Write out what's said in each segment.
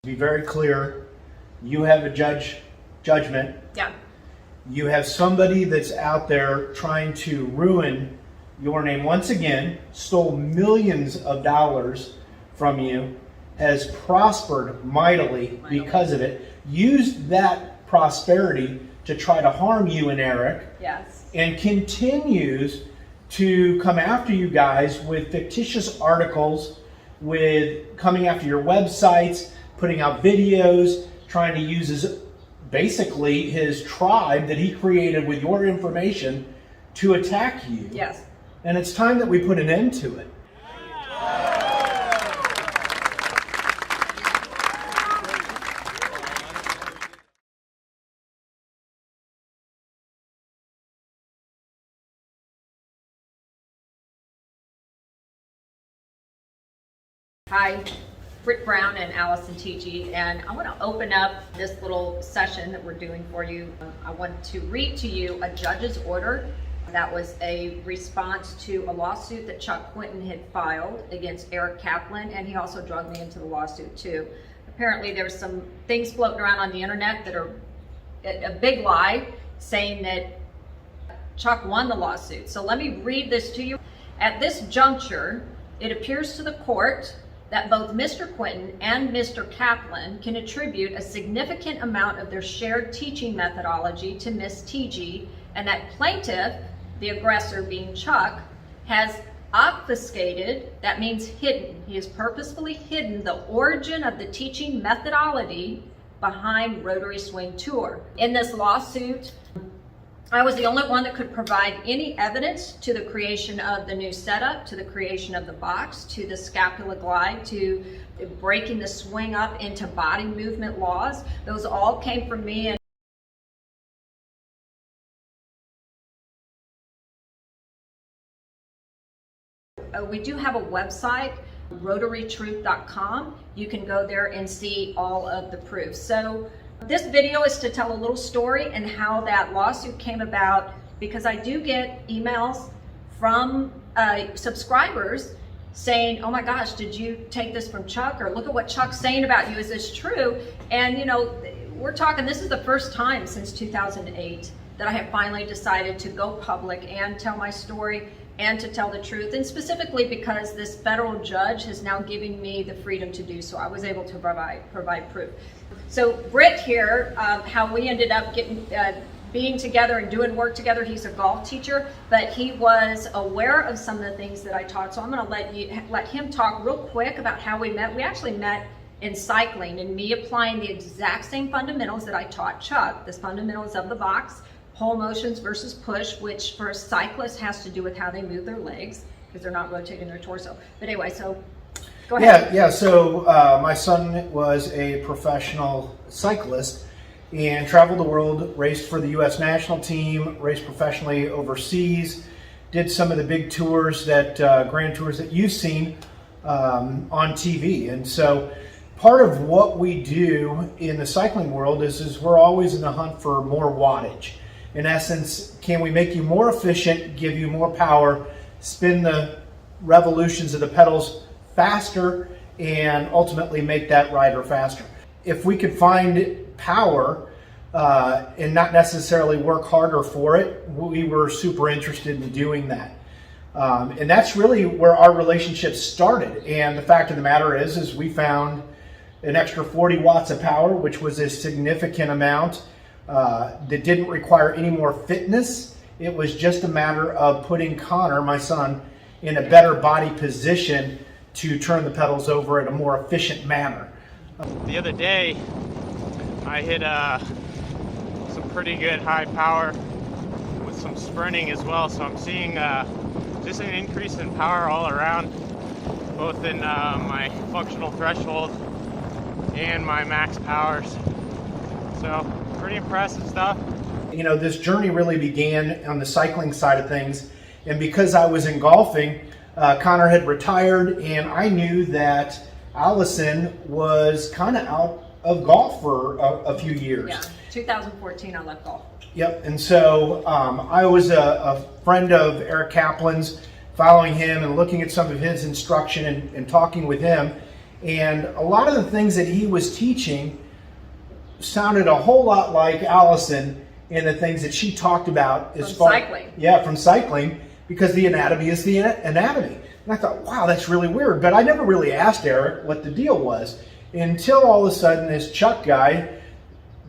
Be very clear, you have a judgment. Yeah. You have somebody that's out there trying to ruin your name. Once again, stole millions of dollars from you, has prospered mightily because of it, used that prosperity to try to harm you and Eric. Yes. And continues to come after you guys with fictitious articles, with coming after your websites, putting out videos, trying to use basically his tribe that he created with your information to attack you. Yes. And it's time that we put an end to it. Hi, Britt Brown and Allison TG, and I want to open up this little session that we're doing for you. I want to read to you a judge's order that was a response to a lawsuit that Chuck Quinton had filed against Eric Kaplan, and he also drugged me into the lawsuit too. Apparently there's some things floating around on the internet that are a big lie, saying that Chuck won the lawsuit. So let me read this to you. At this juncture, it appears to the court that both Mr. Quinton and Mr. Kaplan can attribute a significant amount of their shared teaching methodology to Ms. TG, and that plaintiff, the aggressor being Chuck, has obfuscated, that means hidden, he has purposefully hidden the origin of the teaching methodology behind Rotary Swing Tour. In this lawsuit, I was the only one that could provide any evidence to the creation of the new setup, to the creation of the box, to the scapula glide, to breaking the swing up into body movement laws. Those all came from me. And we do have a website, rotarytruth.com. You can go there and see all of the proof. So this video is to tell a little story and how that lawsuit came about, because I do get emails from subscribers saying, oh my gosh, did you take this from Chuck? Or look at what Chuck's saying about you, is this true? And you know, we're talking, this is the first time since 2008 that I have finally decided to go public and tell my story and to tell the truth, and specifically because this federal judge has now given me the freedom to do so. I was able to provide proof. So Britt here, how we ended up being together and doing work together, he's a golf teacher, but he was aware of some of the things that I taught, so I'm gonna let him talk real quick about how we met. We actually met in cycling, and me applying the exact same fundamentals that I taught Chuck, the fundamentals of the box, pull motions versus push, which for a cyclist has to do with how they move their legs, because they're not rotating their torso. But anyway, so go ahead. Yeah, so my son was a professional cyclist and traveled the world, raced for the U.S. national team, raced professionally overseas, did some of the big tours, that grand tours that you've seen on TV. And so part of what we do in the cycling world is we're always in the hunt for more wattage. In essence, can we make you more efficient, give you more power, spin the revolutions of the pedals faster, and ultimately make that rider faster? If we could find power and not necessarily work harder for it, we were super interested in doing that. And that's really where our relationship started. And the fact of the matter is we found an extra 40 watts of power, which was a significant amount. That didn't require any more fitness. It was just a matter of putting Connor, my son, in a better body position to turn the pedals over in a more efficient manner. The other day, I hit some pretty good high power with some sprinting as well, so I'm seeing just an increase in power all around, both in my functional threshold and my max powers. So pretty impressive stuff. You know, this journey really began on the cycling side of things, and because I was in golfing, Connor had retired, and I knew that Allison was kind of out of golf for a few years. Yeah, 2014 I left golf. Yep, and so I was a friend of Eric Kaplan's, following him and looking at some of his instruction and talking with him. And a lot of the things that he was teaching sounded a whole lot like Allison in the things that she talked about as far cycling. Yeah, from cycling, because the anatomy is the anatomy. And I thought, wow, that's really weird. But I never really asked Eric what the deal was until all of a sudden this Chuck guy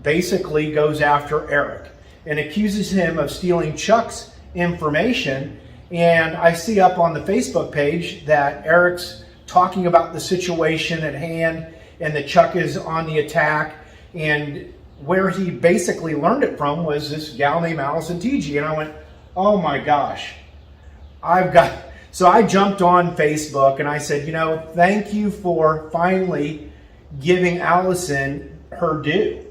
basically goes after Eric and accuses him of stealing Chuck's information. And I see up on the Facebook page that Eric's talking about the situation at hand and that Chuck is on the attack. And where he basically learned it from was this gal named alisontg. And I went, oh my gosh, so I jumped on Facebook and I said, thank you for finally giving Allison her due.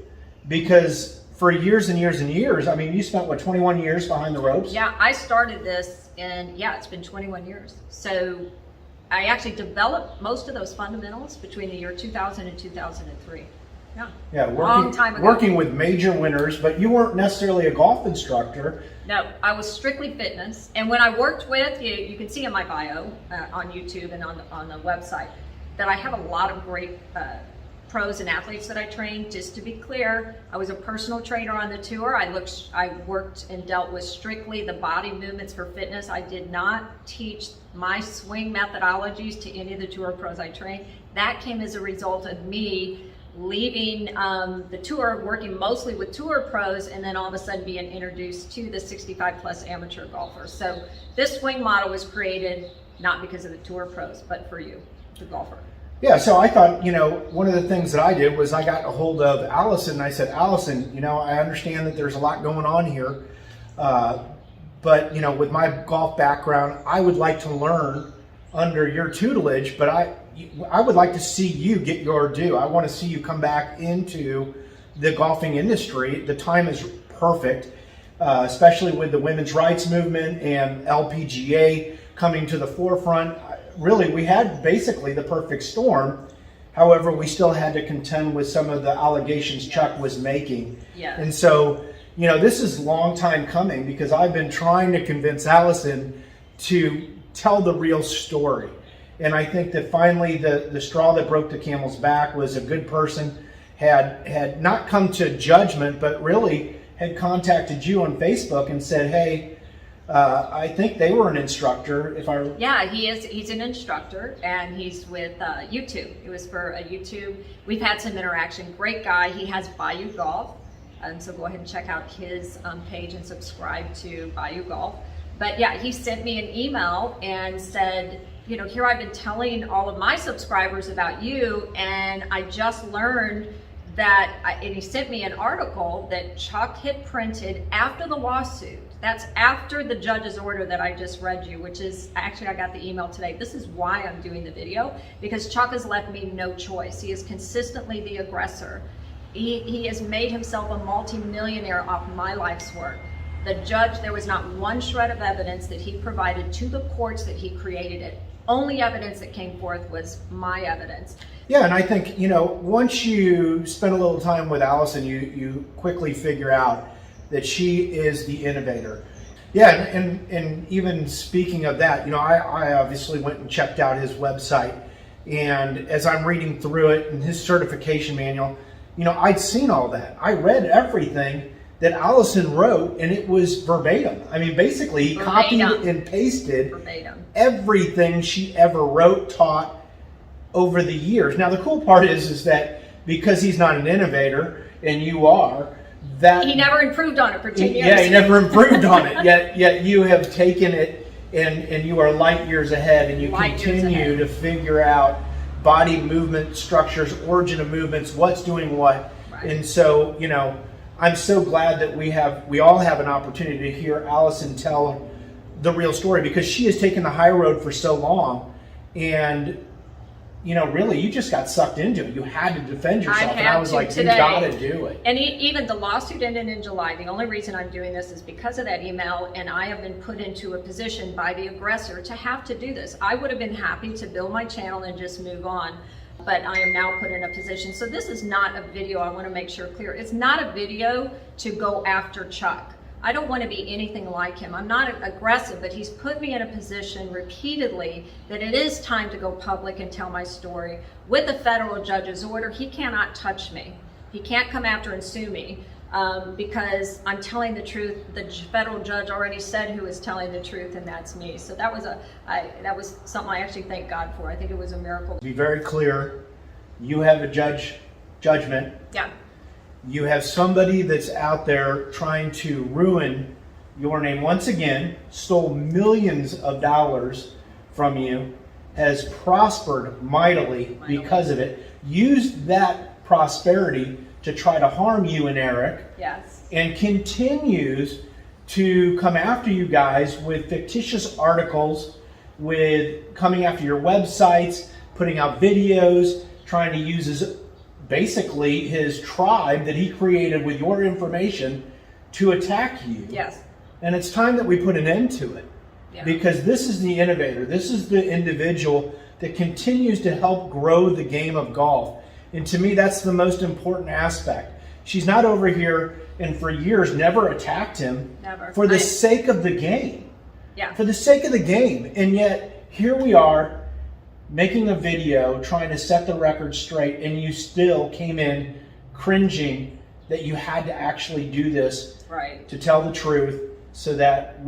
Because for years and years and years, I mean, you spent, 21 years behind the ropes? Yeah, I started this and it's been 21 years. So I actually developed most of those fundamentals between the year 2000 and 2003. Yeah, long time ago. Working with major winners, but you weren't necessarily a golf instructor. No, I was strictly fitness. And when I worked with, you can see in my bio on YouTube and on the website, that I have a lot of great pros and athletes that I trained. Just to be clear, I was a personal trainer on the tour. I worked and dealt with strictly the body movements for fitness. I did not teach my swing methodologies to any of the tour pros I trained. That came as a result of me leaving the tour, working mostly with tour pros, and then all of a sudden being introduced to the 65 plus amateur golfers. So this swing model was created not because of the tour pros, but for you, the golfer. Yeah, so I thought, one of the things that I did was I got a hold of Allison and I said, Allison, I understand that there's a lot going on here, but, with my golf background, I would like to learn under your tutelage, but I would like to see you get your due. I want to see you come back into the golfing industry. The time is perfect, especially with the women's rights movement and LPGA coming to the forefront. Really, we had basically the perfect storm. However, we still had to contend with some of the allegations Chuck was making. Yeah. And so, this is a long time coming because I've been trying to convince Allison to tell the real story. And I think that finally the straw that broke the camel's back was a good person had not come to judgment, but really had contacted you on Facebook and said, hey, I think they were an instructor. Yeah, he's an instructor and he's with YouTube. It was for a YouTube. We've had some interaction. Great guy. He has Bayou Golf. And so go ahead and check out his page and subscribe to Bayou Golf. But yeah, he sent me an email and said, here I've been telling all of my subscribers about you, and I just learned that, and he sent me an article that Chuck had printed after the lawsuit. That's after the judge's order that I just read you, which is, actually I got the email today. This is why I'm doing the video, because Chuck has left me no choice. He is consistently the aggressor. He has made himself a multi-millionaire off my life's work. The judge, there was not one shred of evidence that he provided to the courts that he created it. Only evidence that came forth was my evidence. Yeah, and I think, once you spend a little time with Allison, you quickly figure out that she is the innovator. Yeah, and even speaking of that, I obviously went and checked out his website, and as I'm reading through it and his certification manual, I'd seen all that. I read everything that Allison wrote, and it was verbatim. I mean, basically, he copied and pasted everything she ever wrote, taught over the years. Now, the cool part is that because he's not an innovator, and you are, that he never improved on it for 10 years. Yeah, he never improved on it. Yet you have taken it, and you are light years ahead, and you continue to figure out body movement structures, origin of movements, what's doing what. Right. And so, I'm so glad that we all have an opportunity to hear Allison tell the real story, because she has taken the high road for so long, and really you just got sucked into it. You had to defend yourself, and I was like, you gotta do it. And even the lawsuit ended in July. The only reason I'm doing this is because of that email, and I have been put into a position by the aggressor to have to do this. I would have been happy to build my channel and just move on, but I am now put in a position. So this is not a video, I want to make sure clear. It's not a video to go after Chuck. I don't want to be anything like him. I'm not aggressive, but he's put me in a position repeatedly that it is time to go public and tell my story. With a federal judge's order, he cannot touch me. He can't come after and sue me because I'm telling the truth. The federal judge already said who is telling the truth, and that's me. So that was something I actually thank God for. I think it was a miracle. To be very clear, you have a judgment. Yeah. You have somebody that's out there trying to ruin your name. Once again, stole millions of dollars from you, has prospered mightily because of it, used that prosperity to try to harm you and Eric. Yes. And continues to come after you guys with fictitious articles, with coming after your websites, putting out videos, trying to use basically his tribe that he created with your information to attack you. Yes. And it's time that we put an end to it. Yeah. Because this is the innovator. This is the individual that continues to help grow the game of golf. And to me, that's the most important aspect. She's not over here and for years never attacked him. Never. For the sake of the game. Yeah. For the sake of the game. And yet, here we are making a video trying to set the record straight, and you still came in cringing that you had to actually do this to tell the truth so that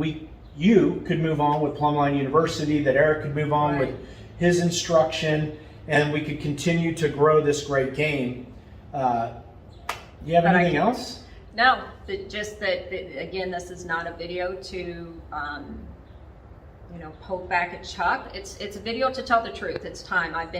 you could move on with Plumline University, that Eric could move on with his instruction, and we could continue to grow this great game. Do you have anything else? No, just that again, this is not a video to poke back at Chuck. It's a video to tell the truth. It's time. I've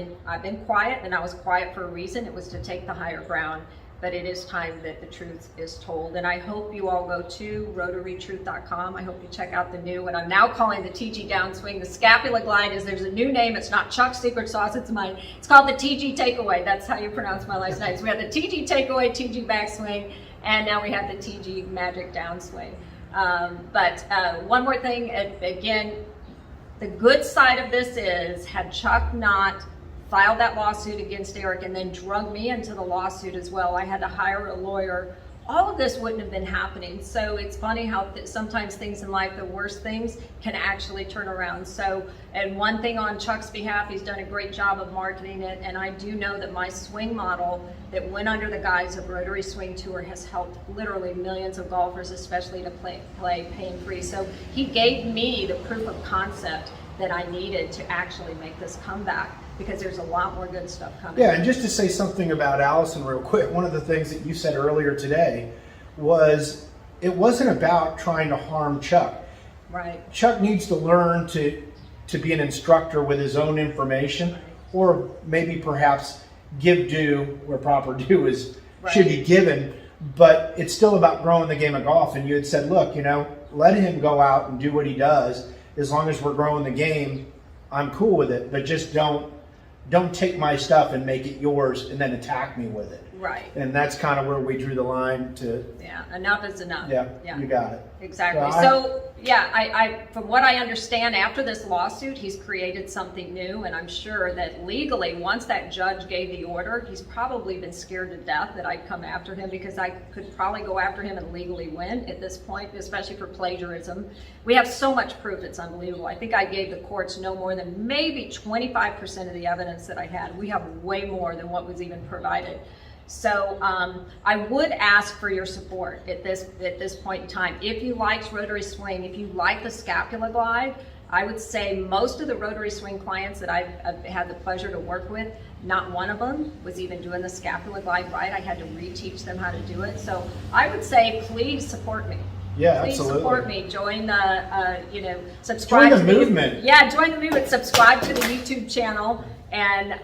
been quiet, and I was quiet for a reason. It was to take the higher ground. But it is time that the truth is told. And I hope you all go to rotarytruth.com. I hope you check out the new, what I'm now calling the TG Downswing. The Scapula Glide there's a new name. It's not Chuck's secret sauce, it's mine. It's called the TG Takeaway. That's how you pronounce my last name. So we have the TG Takeaway, TG Backswing, and now we have the TG Magic Downswing. But one more thing, again, the good side of this is, had Chuck not filed that lawsuit against Eric and then drug me into the lawsuit as well, I had to hire a lawyer, all of this wouldn't have been happening. So it's funny how sometimes things in life, the worst things, can actually turn around. So, and one thing on Chuck's behalf, he's done a great job of marketing it, and I do know that my swing model that went under the guise of Rotary Swing Tour has helped literally millions of golfers, especially to play pain-free. So he gave me the proof of concept that I needed to actually make this comeback, because there's a lot more good stuff coming. Yeah, and just to say something about Allison real quick, one of the things that you said earlier today was it wasn't about trying to harm Chuck. Right. Chuck needs to learn to be an instructor with his own information, or maybe perhaps give due where proper due should be given, but it's still about growing the game of golf. And you had said, look, let him go out and do what he does. As long as we're growing the game, I'm cool with it, but just don't take my stuff and make it yours and then attack me with it. Right. And that's kind of where we drew the line to. Yeah, enough is enough. Yeah. You got it. Exactly. So I from what I understand, after this lawsuit, he's created something new, and I'm sure that legally, once that judge gave the order, he's probably been scared to death that I'd come after him, because I could probably go after him and legally win at this point, especially for plagiarism. We have so much proof, it's unbelievable. I think I gave the courts no more than maybe 25% of the evidence that I had. We have way more than what was even provided. So I would ask for your support at this point in time. If you liked Rotary Swing, if you like the Scapula Glide, I would say most of the Rotary Swing clients that I've had the pleasure to work with, not one of them was even doing the Scapula Glide right. I had to reteach them how to do it. So I would say, please support me. Yeah, please absolutely. Support me. Join the, subscribe. Join the movement. Yeah, join the movement. Subscribe to the YouTube channel. And,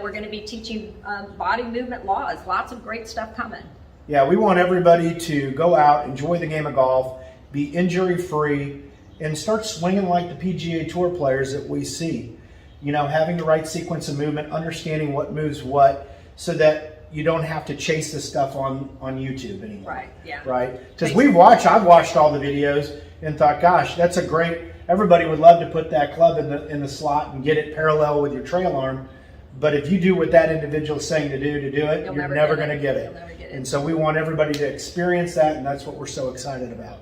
we're going to be teaching body movement laws. Lots of great stuff coming. Yeah, we want everybody to go out, enjoy the game of golf, be injury-free, and start swinging like the PGA Tour players that we see. Having the right sequence of movement, understanding what moves what, so that you don't have to chase this stuff on YouTube anymore. Right, yeah. Right? Because I've watched all the videos and thought, gosh, that's everybody would love to put that club in the slot and get it parallel with your trail arm, But if you do what that individual is saying to do it, You'll you're never never get going to it. get You'll it. never get it. And so we want everybody to experience that, and that's what we're so excited about.